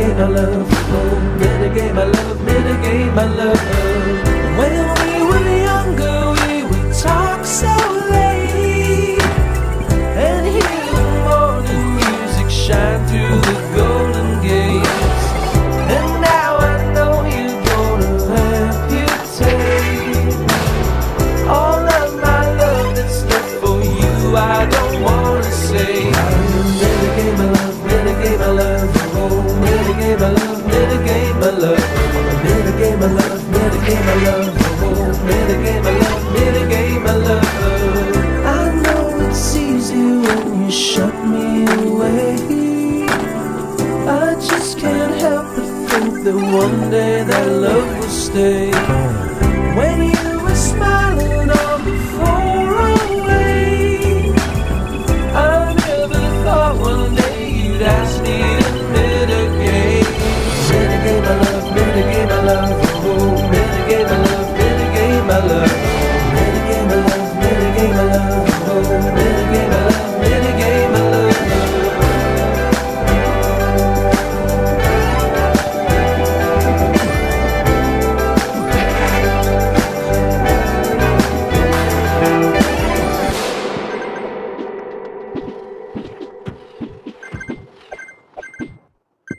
mitigate my love. Oh, mitigate my love, mitigate my love. When we were younger, we would talk so late and hear the morning music shine through the golden gates. And now I know you're gonna amputate all of my love that's left for you. I don't wanna say, mitigate my love, mitigate my love. Oh, mitigate my love, mitigate my love. Mitigate my love, mitigate my love. Oh, mitigate my love, mitigate my love. I know it's easy when you shut me away. I just can't help but think that one day that love will stay.